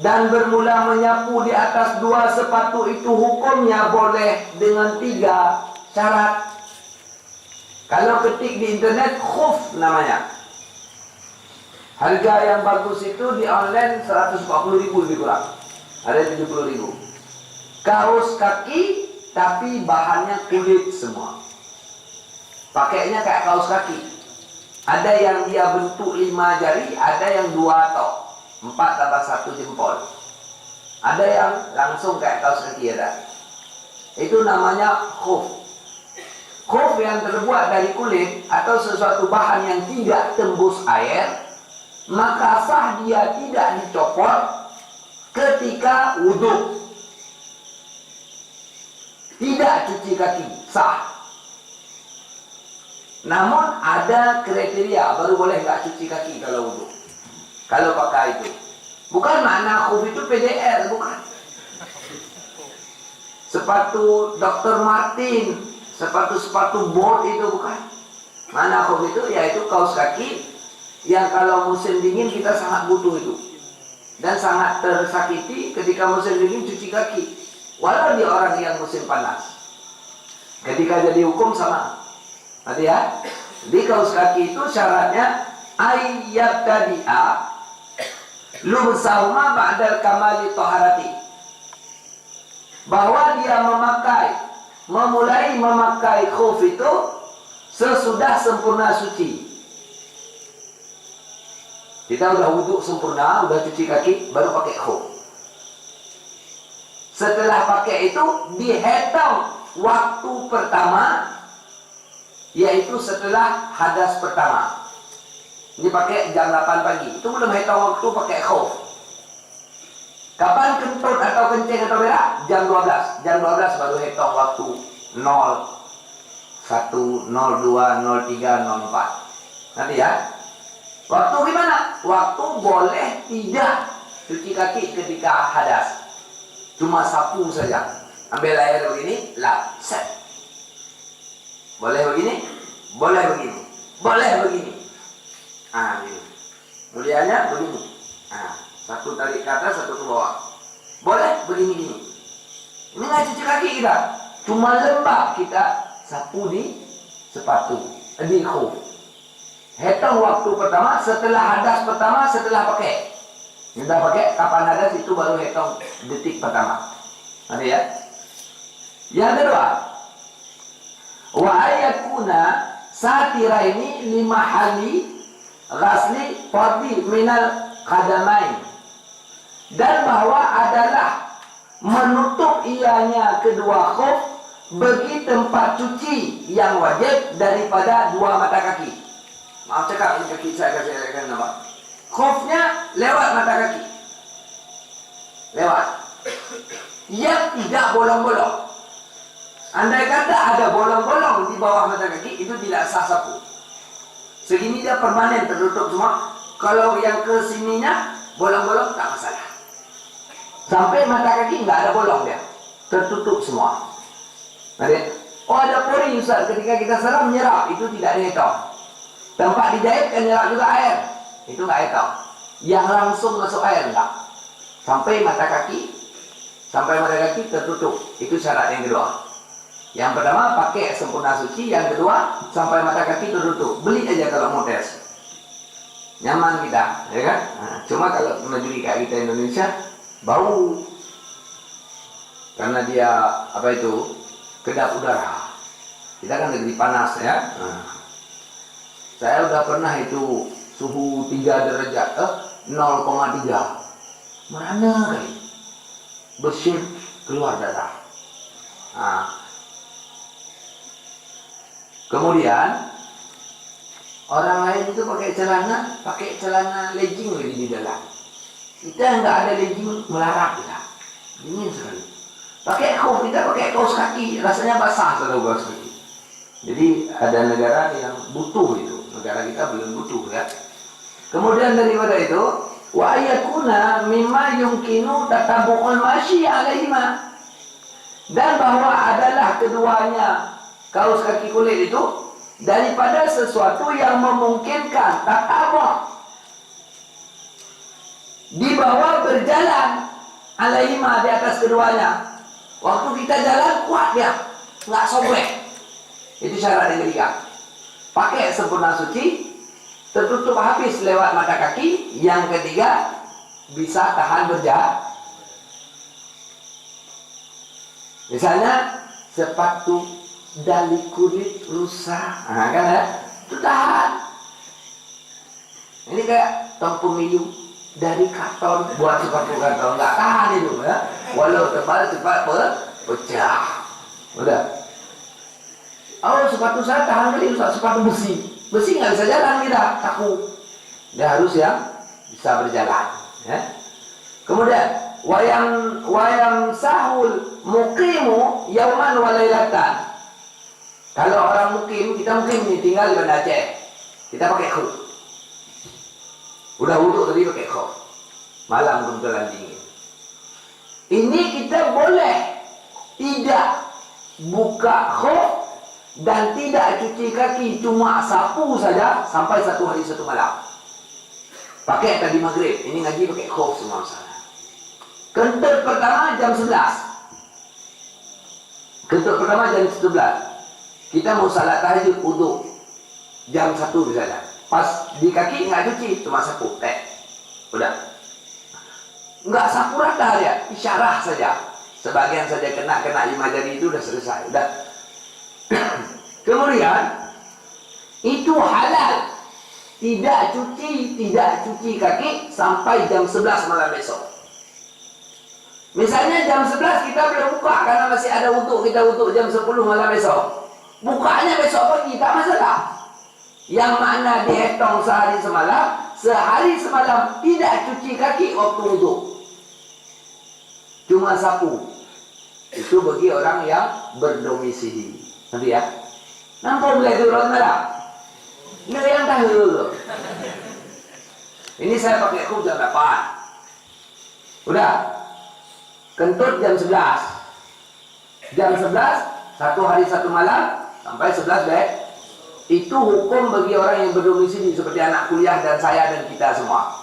dan bermula menyapu di atas 2 sepatu itu hukumnya boleh dengan 3 syarat. Kalau ketik di internet, khuf namanya. Harga yang bagus itu di online 140.000 lebih kurang. Ada 70.000. Kaos kaki tapi bahannya kulit semua. Pakainya kayak kaos kaki. Ada yang dia bentuk 5 jari, ada yang 2 atau 4 tambah 1 jempol. Ada yang langsung kayak kaos kaki ada. Itu namanya khuf. Khuf yang terbuat dari kulit atau sesuatu bahan yang tidak tembus air, maka sah dia tidak dicopot ketika wudhu. Tidak cuci kaki, sah. Namun ada kriteria, baru boleh nggak cuci kaki kalau wudhu. Kalau pakai itu. Bukan makna khuf itu PDL, bukan. Sepatu Dr. Martin, sepatu bot itu bukan. Mana khuf itu? Yaitu kaos kaki yang kalau musim dingin kita sangat butuh itu. Dan sangat tersakiti ketika musim dingin cuci kaki. Walau dia orang yang musim panas. Ketika jadi hukum sama. Nanti ya. Di kaos kaki itu syaratnya ayyab tadi'a lubsahuma ba'dal kamali taharati. Bahwa dia memulai memakai khuf itu sesudah sempurna suci. Kita udah wudhu sempurna, udah cuci kaki, baru pakai khuf. Setelah pakai itu dihitung waktu pertama, yaitu setelah hadas pertama. Ini pakai jam 8 pagi, itu belum hitung waktu pakai khuf. Kapan kentut atau kencing atau berak? Jam 12. Jam 12 baru hitung waktu 0, 1, 02, 03, 04. Nanti ya. Waktu gimana? Waktu boleh tidak cuci kaki ketika hadas. Cuma sapu saja. Ambil air begini, lap, set. Boleh begini? Boleh begini. Boleh begini. Ini. Mulianya begini. Satu tarik ke atas, satu ke bawah. Boleh begini-gini. Ini nggak cuci kaki kita. Cuma lembab kita sapu di sepatu. Di khuf. Hitung waktu pertama, setelah hadas pertama, setelah pakai. Sudah pakai, kapan hadas itu baru hitung detik pertama. Nanti ya. Yang kedua, wa ayakuna satira ini 5 hali ghasli fardi minal qadamain. Dan bahwa adalah menutup ianya kedua khuf bagi tempat cuci yang wajib daripada 2 mata kaki. Maaf cakap, ini kaki saya kasih nama. Khufnya lewat mata kaki. Lewat. Yang tidak bolong-bolong. Andai kata ada bolong-bolong di bawah mata kaki, itu tidak sah sapu. Segini dia permanen tertutup semua. Kalau yang ke sininya bolong-bolong tak masalah. Sampai mata kaki nggak ada bolong dia, tertutup semua. Nanti, oh ada pori Ustaz, ketika kita seram menyerap, itu tidak dihitung. Tempat dijahit kan nyerap juga air, itu nggak hitung. Yang langsung masuk air enggak. Sampai mata kaki tertutup, itu syarat yang kedua. Yang pertama pakai sempurna suci, yang kedua sampai mata kaki tertutup. Beli aja kalau mau tes. Nyaman kita, ya kan? Cuma kalau negeri kayak kita Indonesia bau. Karena dia kedap udara. Kita kan negeri panas ya. Saya udah pernah itu suhu 3 derajat 0,3. Mana kali? Bersih keluar darah. Kemudian orang lain itu pakai celana legging di dalam. Kita nggak ada legging, melarang kita. Dingin sekali. Pakai khuf, kita pakai kaos kaki, rasanya basah kalau kaos kaki. Jadi ada negara yang butuh itu, negara kita belum butuh ya. Kemudian daripada itu, wa yakuna mimma yumkinu tatabu'ul masyi alaihima. Dan bahwa adalah keduanya kaos kaki kulit itu daripada sesuatu yang memungkinkan tatabu'. Di bawah berjalan alaihima, di atas keduanya. Waktu kita jalan kuat dia, nggak sobek. Itu syarat yang ketiga. Pakai sempurna suci, tertutup habis lewat mata kaki. Yang ketiga, bisa tahan berjalan. Misalnya sepatu dari kulit rusak, nah, kan ya, itu tahan. Ini kayak tongku milu dari karton, buat sepatu karton, nggak tahan itu ya. Walau tebal cepat pecah. Udah. Oh, sepatu saya tahan kali rusak, sepatu besi. Besi nggak bisa jalan kita, kaku. Dia harus yang bisa berjalan. Ya. Kemudian wayang sahul muqimu yauman walailatan. Kalau orang mukim, kita mukim nih tinggal di Banda Aceh, kita pakai khuf. Udah wudhu tadi pakai khuf. Malam kebetulan dingin. Ini kita boleh tidak buka khuf dan tidak cuci kaki, cuma sapu saja sampai 1 hari 1 malam. Pakai tadi maghrib, ini ngaji pakai khuf semua sana. Kentut pertama jam 11. Kentut pertama jam 11. Kita mau salat tahajud wudu jam 1 misalnya. Pas di kaki nggak cuci, cuma sapu, udah. Nggak sapu rata ya, isyarah saja. Sebagian saja kena 5 jari itu udah selesai, udah. Kemudian itu halal. Tidak cuci kaki sampai jam 11 malam besok. Misalnya jam 11 kita belum buka karena masih ada wudu, kita wudu jam 10 malam besok. Bukanya besok pagi, tak masalah. Yang mana dihitung sehari semalam tidak cuci kaki waktu wudu. Cuma sapu. Itu bagi orang yang berdomisili. Nanti ya. Nampak boleh turun malam. Ini yang tahu. Ini saya pakai khuf jam 8. Udah. Kentut jam 11. Jam 11, 1 hari 1 malam sampai 11 deh. Itu hukum bagi orang yang berdomisili seperti anak kuliah dan saya dan kita semua.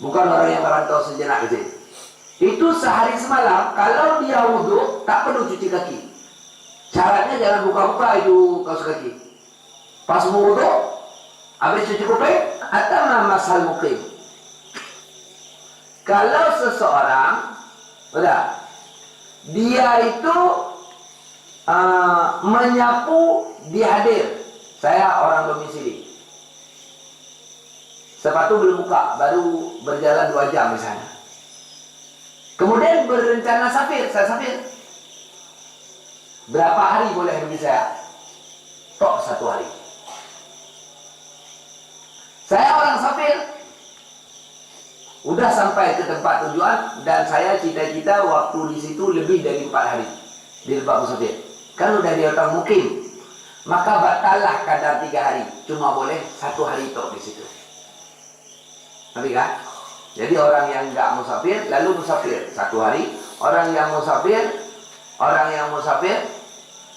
Bukan orang yang merantau sejenak ke sini. Itu sehari semalam, kalau dia wudhu tak perlu cuci kaki. Syaratnya jangan buka-buka itu kaos kaki. Pas mau wudhu, habis cuci kuping, atau masal mukim. Kalau seseorang, udah, dia itu menyapu di hadir. Saya orang domisili. Sepatu belum buka, baru berjalan 2 jam misalnya. Kemudian berencana safir, saya safir. Berapa hari boleh bagi saya? Tok 1 hari. Saya orang safir. Udah sampai ke tempat tujuan dan saya cita-cita waktu di situ lebih dari 4 hari di tempat musafir. Kan udah dia orang mukim, maka batalah kadar 3 hari. Cuma boleh 1 hari tok di situ. Ngerti kan? Jadi orang yang enggak musafir lalu musafir 1 hari. Orang yang musafir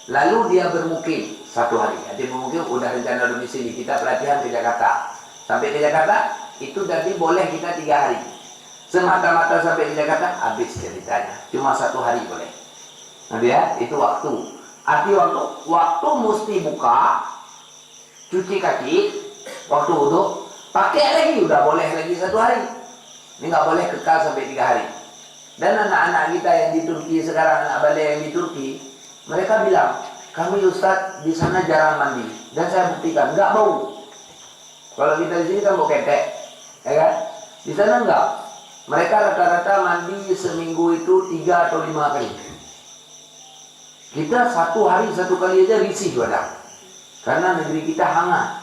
lalu dia bermukim 1 hari. Jadi bermukim udah rencana domisili. Kita pelatihan ke Jakarta. Sampai ke Jakarta itu jadi boleh kita 3 hari. Semata-mata sampai ke Jakarta habis ceritanya. Cuma 1 hari boleh. Nanti ya, itu waktu. Arti waktu mesti buka, cuci kaki, waktu wudu, pakai lagi udah boleh lagi 1 hari. Ini nggak boleh kekal sampai 3 hari. Dan anak-anak kita yang di Turki sekarang, anak balik yang di Turki, mereka bilang, kami Ustadz di sana jarang mandi. Dan saya buktikan, nggak bau. Kalau kita di sini kan bau ketek, ya kan? Di sana enggak. Mereka rata-rata mandi seminggu itu 3 atau 5 kali. Kita 1 hari 1 kali aja risih badan. Karena negeri kita hangat.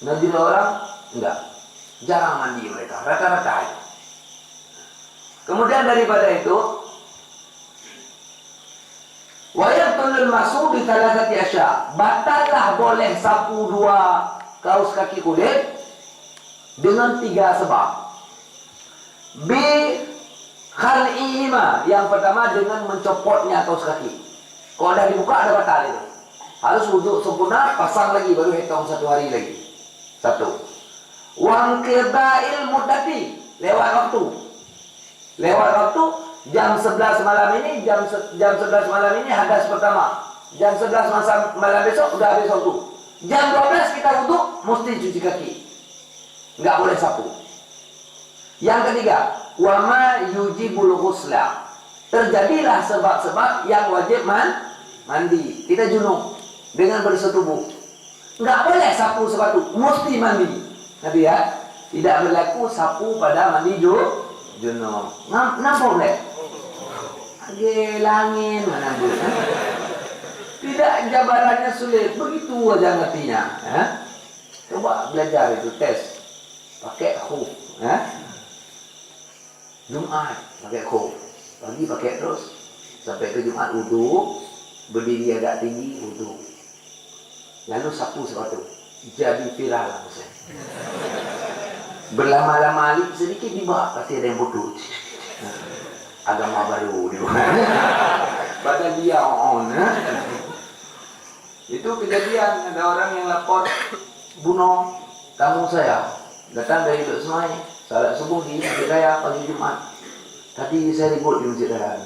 Negeri orang enggak. Jarang mandi mereka, rata-rata aja. Kemudian daripada itu, wayabtul masuk di thalathati asya. Batallah boleh sapu 2 kaos kaki kulit dengan 3 sebab. Khal'ihima, yang pertama dengan mencopotnya kaos kaki. Kalau dah dibuka ada batal itu. Harus wudhu sempurna, pasang lagi baru hitung 1 hari lagi. 1. Wangkida'il muddati, lewat waktu. Lewat waktu jam 11 malam ini, jam 11 malam ini hadas pertama. Jam 11 malam besok udah habis waktu. Jam 12 kita wuduk, mesti cuci kaki. Enggak boleh sapu. Yang ketiga, wama yujibul ghusla. Terjadilah sebab-sebab yang wajib mandi. Kita junub dengan bersetubuh. Enggak boleh sapu sepatu, mesti mandi. Nabi ya, tidak berlaku sapu pada mandi junub. Nampak boleh? Gelangin mana bu? Tidak, jabarannya sulit. Begitu aja ngertinya. Coba belajar itu, tes. Pakai khuf. Jumat pakai khuf. Pagi pakai terus. Sampai ke Jumat wudu. Berdiri agak tinggi wudu. Lalu sapu sepatu. Jadi viral langsung. Berlama-lama alik sedikit dibak. Pasti ada yang bodoh. Agama baru. Badan dia on. Itu kejadian, ada orang yang lapor bunuh tamu saya, datang dari Teluk Semai, salat subuh di Masjid Raya pagi Jumat. Tadi saya ribut di Masjid Raya.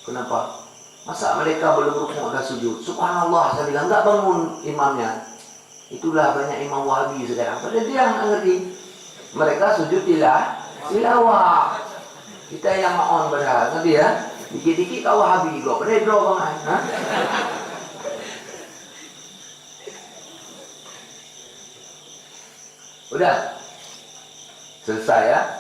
Kenapa? Masa mereka belum rukuk dah sujud? Subhanallah, saya bilang, enggak bangun imamnya. Itulah banyak imam Wahabi sekarang. Padahal dia yang ngerti. Mereka sujud tilawah. Kita yang on berhal, ngerti ya? Dikit-dikit kau Wahabi kau, padahal draw banget. Udah selesai ya.